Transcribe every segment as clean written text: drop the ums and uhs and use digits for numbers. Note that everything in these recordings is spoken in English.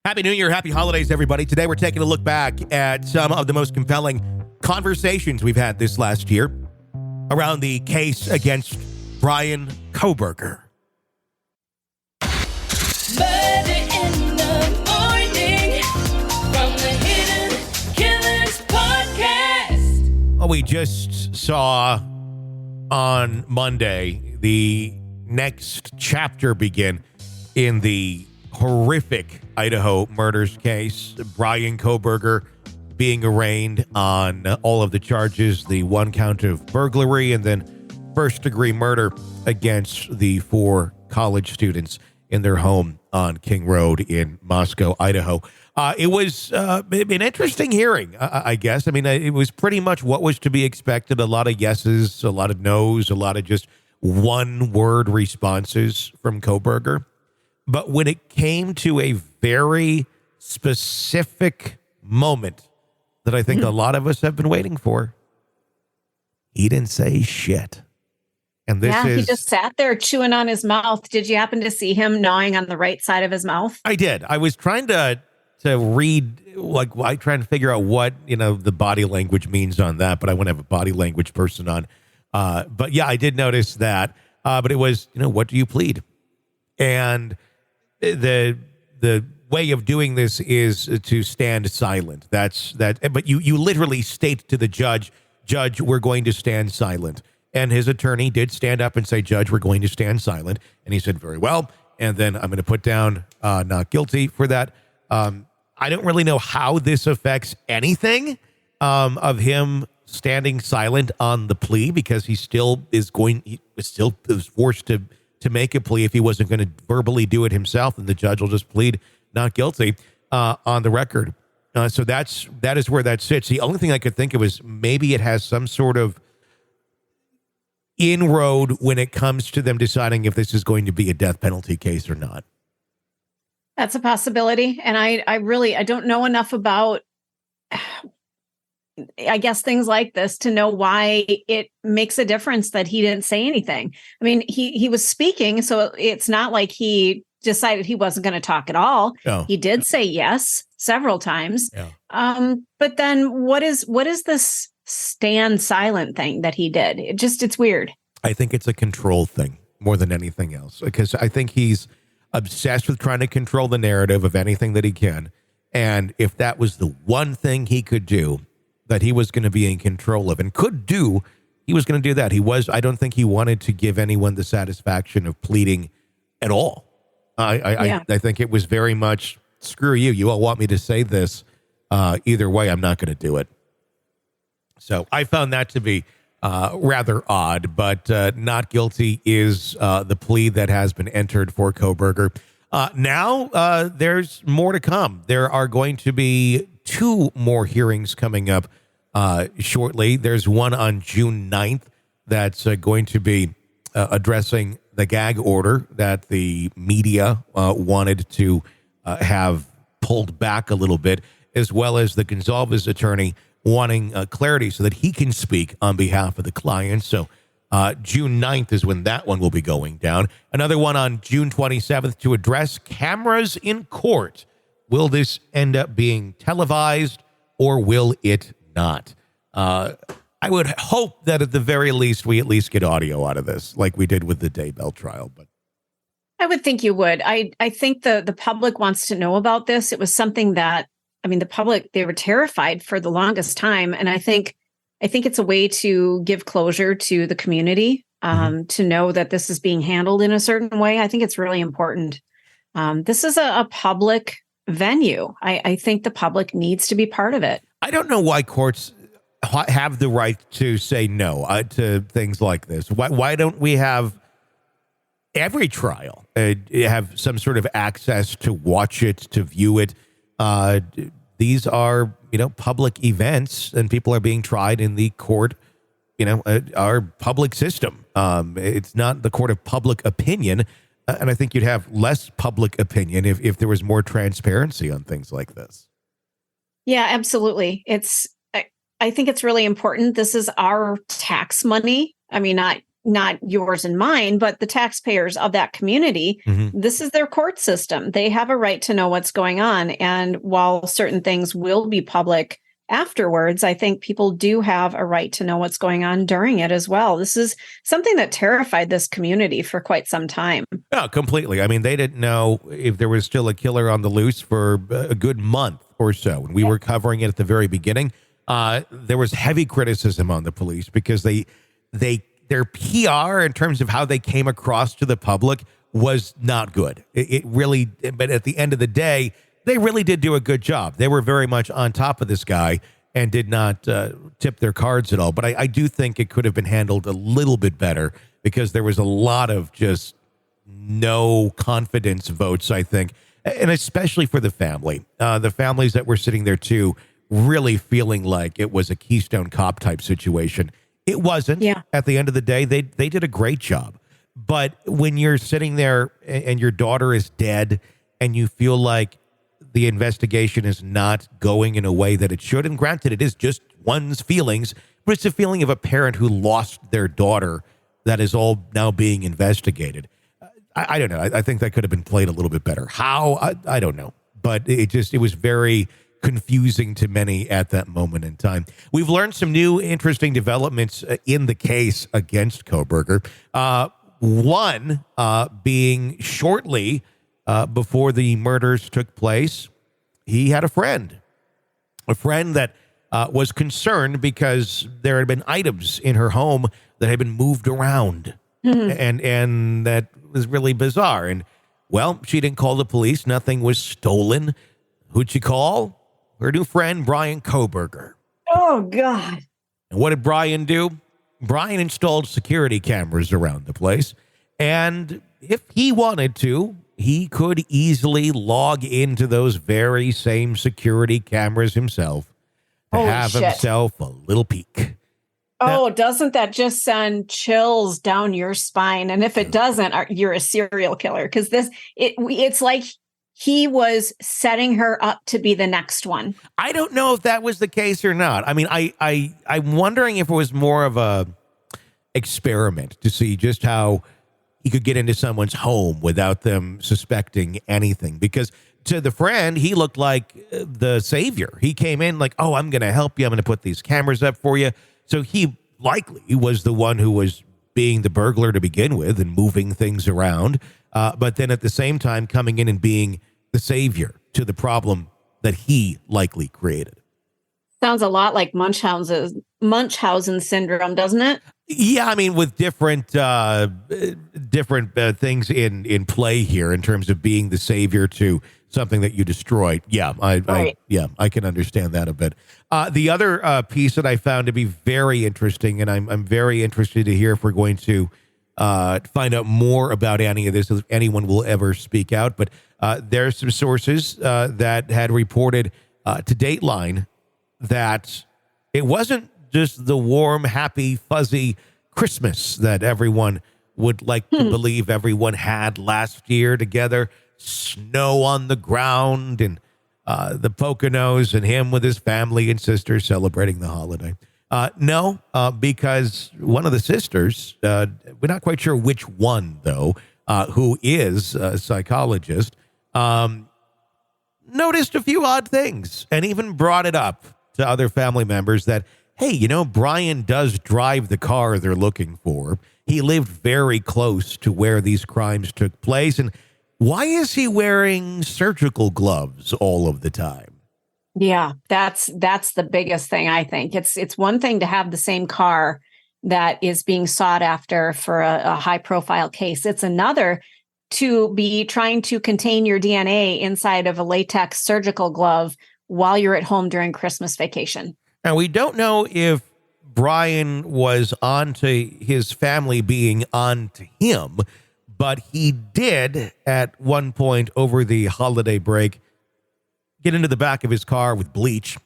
Happy New Year, happy holidays, everybody. Today we're taking a look back at some of the most compelling conversations we've had this last year around the case against Bryan Kohberger. Murder in the morning from the Hidden Killers Podcast. Well, we just saw on Monday the next chapter begin in the horrific Idaho murders case. Bryan Kohberger being arraigned on all of the charges, the one count of burglary and then first-degree murder against the 4 college students in their home on King Road in Moscow, Idaho. It was an interesting hearing, I guess. I mean, it was pretty much what was to be expected. A lot of yeses, a lot of nos, a lot of just one-word responses from Kohberger. But when it came to a very specific moment that I think a lot of us have been waiting for, he didn't say shit. And this he just sat there chewing on his mouth. Did you happen to see him gnawing on the right side of his mouth? I did. I was trying to read, I trying to figure out what, the body language means on that, but I wouldn't have a body language person on. But yeah, I did notice that. But it was, what do you plead? And the way of doing this is to stand silent. But you literally state to the judge, we're going to stand silent. And his attorney did stand up and say, Judge, we're going to stand silent. And he said, very well. And then I'm going to put down not guilty for that. I don't really know how this affects anything of him standing silent on the plea, because he was forced to make a plea. If he wasn't going to verbally do it himself, and the judge will just plead not guilty on the record. So that is where that sits. The only thing I could think of is maybe it has some sort of inroad when it comes to them deciding if this is going to be a death penalty case or not. That's a possibility. And I don't know enough about, I guess, things like this to know why it makes a difference that he didn't say anything. I mean, he was speaking, so it's not like he decided he wasn't going to talk at all. No. He did say yes several times. Yeah. But then what is this stand silent thing that he did? It's weird. I think it's a control thing more than anything else, because I think he's obsessed with trying to control the narrative of anything that he can. And if that was the one thing he could do that he was going to be in control of and could do, he was going to do that. I don't think he wanted to give anyone the satisfaction of pleading at all. I think it was very much, screw you. You all want me to say this. Either way, I'm not going to do it. So I found that to be rather odd, but not guilty is the plea that has been entered for Kohberger. Now there's more to come. There are going to be 2 more hearings coming up shortly. There's one on June 9th that's going to be addressing the gag order that the media wanted to have pulled back a little bit, as well as the Gonzalez attorney wanting clarity so that he can speak on behalf of the client. So June 9th is when that one will be going down. Another one on June 27th to address cameras in court. Will this end up being televised or will it not? I would hope that at the very least, we at least get audio out of this, like we did with the Daybell trial. But I would think you would. I think the public wants to know about this. It was something that, the public, they were terrified for the longest time. And I think it's a way to give closure to the community, to know that this is being handled in a certain way. I think it's really important. This is a public venue. I think the public needs to be part of it. I don't know why courts have the right to say no to things like this. Why don't we have every trial have some sort of access to watch it, to view it? These are, public events, and people are being tried in the court, our public system. It's not the court of public opinion. And I think you'd have less public opinion if there was more transparency on things like this. Yeah, absolutely. I think it's really important. This is our tax money. not yours and mine, but the taxpayers of that community. This is their court system. They have a right to know what's going on. And while certain things will be public afterwards, I think people do have a right to know what's going on during it as well. This is something that terrified this community for quite some time. No, completely. I mean, they didn't know if there was still a killer on the loose for a good month or so. When we were covering it at the very beginning, there was heavy criticism on the police because their PR in terms of how they came across to the public was not good. It really, but at the end of the day, they really did do a good job. They were very much on top of this guy and did not tip their cards at all. But I do think it could have been handled a little bit better because there was a lot of just no confidence votes, I think, and especially for the family. The families that were sitting there, too, really feeling like it was a Keystone Cop type situation. It wasn't. Yeah. At the end of the day, they did a great job. But when you're sitting there and your daughter is dead and you feel like the investigation is not going in a way that it should, and granted, it is just one's feelings, but it's a feeling of a parent who lost their daughter that is all now being investigated. I don't know. I think that could have been played a little bit better. How? I don't know. But it was very confusing to many at that moment in time. We've learned some new interesting developments in the case against Kohberger. One being shortly before the murders took place, he had a friend that was concerned because there had been items in her home that had been moved around. And that was really bizarre. And, well, she didn't call the police. Nothing was stolen. Who'd she call? Her new friend, Bryan Kohberger. Oh, God. And what did Bryan do? Bryan installed security cameras around the place. And if he wanted to, he could easily log into those very same security cameras himself to have himself a little peek. Oh, doesn't that just send chills down your spine? And if it doesn't, you're a serial killer. Because it's like he was setting her up to be the next one. I don't know if that was the case or not. I mean, I'm wondering if it was more of a experiment to see just how he could get into someone's home without them suspecting anything. Because to the friend, he looked like the savior. He came in like, oh, I'm going to help you. I'm going to put these cameras up for you. So he likely was the one who was being the burglar to begin with and moving things around. But then at the same time, coming in and being the savior to the problem that he likely created. Sounds a lot like Munchausen syndrome, doesn't it? Yeah, I mean, with different things in play here in terms of being the savior to something that you destroyed. Yeah, I can understand that a bit. The other piece that I found to be very interesting, and I'm very interested to hear if we're going to find out more about any of this, if anyone will ever speak out. But there's some sources that had reported to Dateline that it wasn't just the warm, happy, fuzzy Christmas that everyone would like to believe everyone had last year together. Snow on the ground and the Poconos and him with his family and sisters celebrating the holiday. No, because one of the sisters, we're not quite sure which one, though, who is a psychologist, noticed a few odd things and even brought it up to other family members that, hey, Bryan does drive the car they're looking for. He lived very close to where these crimes took place. And why is he wearing surgical gloves all of the time? Yeah, that's the biggest thing, I think. It's one thing to have the same car that is being sought after for a high-profile case. It's another to be trying to contain your DNA inside of a latex surgical glove while you're at home during Christmas vacation. Now, we don't know if Bryan was on to his family being on to him, but he did at one point over the holiday break get into the back of his car with bleach.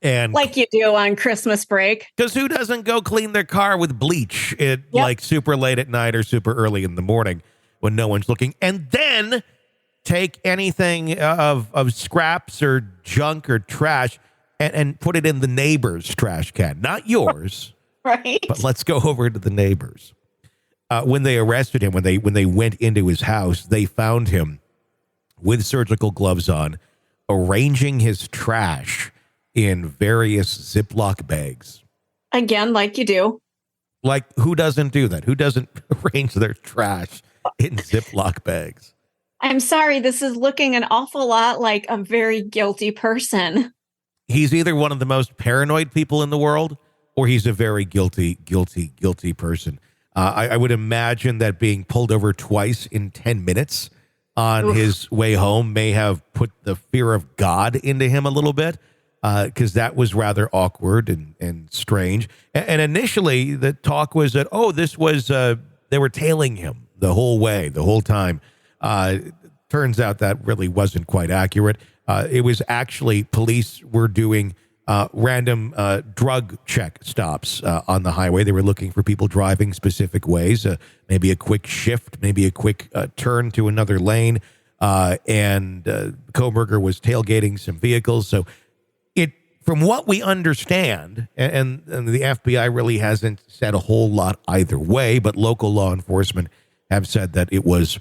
And like you do on Christmas break. Because who doesn't go clean their car with bleach like super late at night or super early in the morning when no one's looking? And then take anything of scraps or junk or trash and put it in the neighbor's trash can. Not yours, Right. But let's go over to the neighbors. When they arrested him, when they went into his house, they found him with surgical gloves on, arranging his trash in various Ziploc bags. Again, like you do. Like, who doesn't do that? Who doesn't arrange their trash in Ziploc bags? I'm sorry, this is looking an awful lot like a very guilty person. He's either one of the most paranoid people in the world, or he's a very guilty person. I would imagine that being pulled over twice in 10 minutes on his way home may have put the fear of God into him a little bit, because that was rather awkward and strange. And initially, the talk was that, this was, they were tailing him the whole time. Turns out that really wasn't quite accurate. It was actually police were doing random drug check stops on the highway. They were looking for people driving specific ways, maybe a quick shift, maybe a quick turn to another lane. And Kohberger was tailgating some vehicles. So from what we understand, and the FBI really hasn't said a whole lot either way, but local law enforcement have said that it was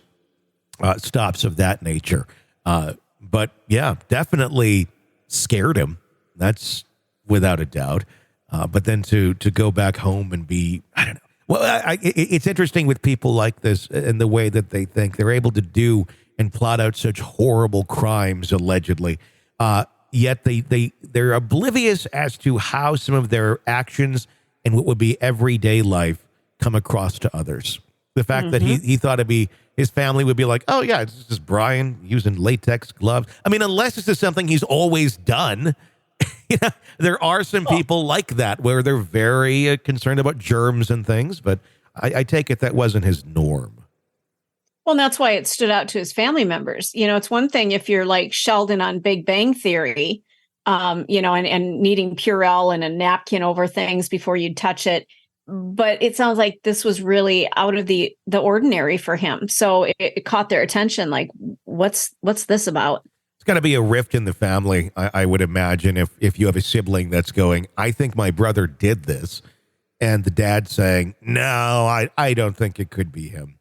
stops of that nature. But yeah, definitely scared him. That's without a doubt. But then to go back home and be, I don't know. Well, it's interesting with people like this and the way that they think. They're able to do and plot out such horrible crimes, allegedly. Yet they're oblivious as to how some of their actions and what would be everyday life come across to others. The fact that he thought his family would be like, oh, yeah, it's just Bryan using latex gloves. I mean, unless this is something he's always done. There are some people like that where they're very concerned about germs and things, but I take it that wasn't his norm. Well, and that's why it stood out to his family members. It's one thing if you're like Sheldon on Big Bang Theory, and needing Purell and a napkin over things before you'd touch it. But it sounds like this was really out of the ordinary for him. So it caught their attention. Like, what's this about? It's got to be a rift in the family, I would imagine, if you have a sibling that's going, I think my brother did this. And the dad saying, no, I don't think it could be him.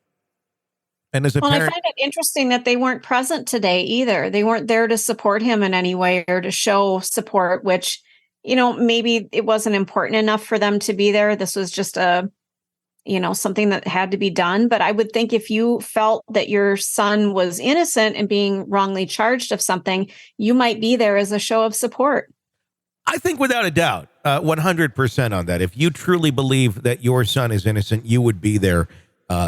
And as a parent, I find it interesting that they weren't present today either. They weren't there to support him in any way or to show support, which, maybe it wasn't important enough for them to be there. This was just something that had to be done. But I would think if you felt that your son was innocent and being wrongly charged of something, you might be there as a show of support. I think without a doubt, 100% on that. If you truly believe that your son is innocent, you would be there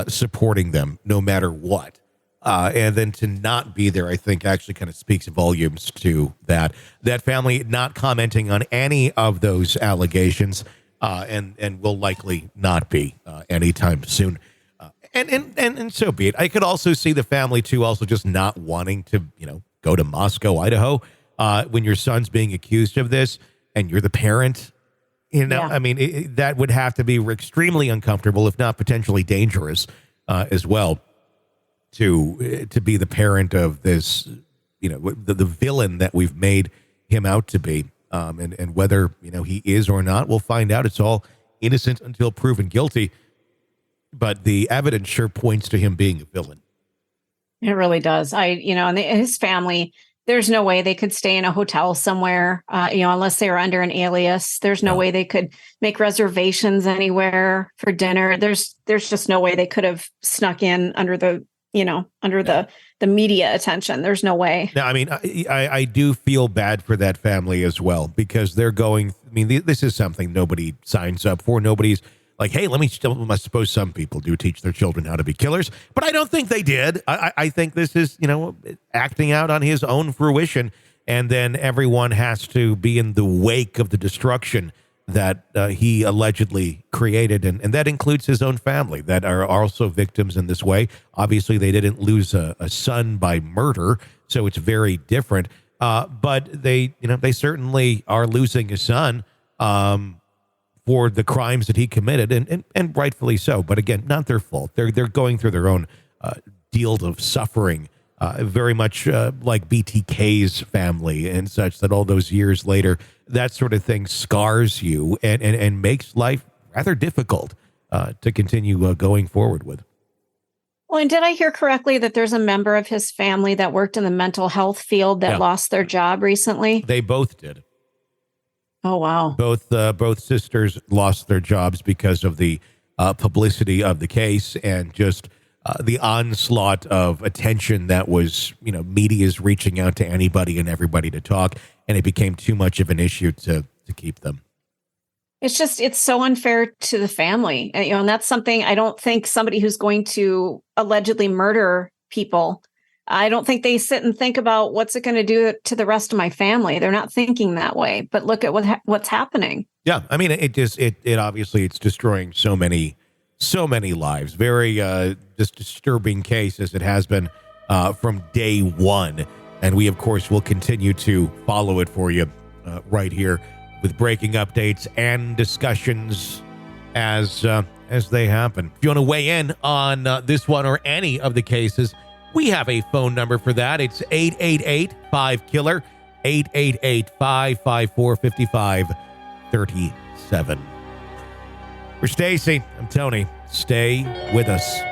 supporting them no matter what. And then to not be there, I think actually kind of speaks volumes to that family not commenting on any of those allegations, and will likely not be anytime soon. And so be it. I could also see the family too, also just not wanting to, go to Moscow, Idaho, when your son's being accused of this and you're the parent. Yeah. I mean, that would have to be extremely uncomfortable, if not potentially dangerous, as well. To be the parent of this, the villain that we've made him out to be, and whether he is or not, we'll find out. It's all innocent until proven guilty, but the evidence sure points to him being a villain. It really does. And his family, there's no way they could stay in a hotel somewhere, unless they were under an alias. There's no way they could make reservations anywhere for dinner. There's just no way they could have snuck in under the media attention. There's no way. Now, I mean, I do feel bad for that family as well, because they're going, this is something nobody signs up for. Nobody's like, hey, I suppose some people do teach their children how to be killers, but I don't think they did. I think this is, acting out on his own fruition. And then everyone has to be in the wake of the destruction that he allegedly created. And that includes his own family that are also victims in this way. Obviously, they didn't lose a son by murder, so it's very different. But they certainly are losing a son for the crimes that he committed, and rightfully so. But again, not their fault. They're going through their own deal of suffering, very much like BTK's family and such, that all those years later, that sort of thing scars you and makes life rather difficult to continue going forward with. Well, and did I hear correctly that there's a member of his family that worked in the mental health field that lost their job recently? They both did. Oh, wow. Both sisters lost their jobs because of the publicity of the case and just the onslaught of attention that was, media's reaching out to anybody and everybody to talk, and it became too much of an issue to keep them. It's so unfair to the family. And that's something I don't think somebody who's going to allegedly murder people, I don't think they sit and think about what's it going to do to the rest of my family. They're not thinking that way. But look at what's happening. Yeah, I mean, it obviously it's destroying so many lives. Very just disturbing case as it has been from day one, and we of course will continue to follow it for you right here with breaking updates and discussions as they happen. If you want to weigh in on this one or any of the cases, we have a phone number for that. It's 888-5-KILLER, 888-554-5537. For Stacy, I'm Tony. Stay with us.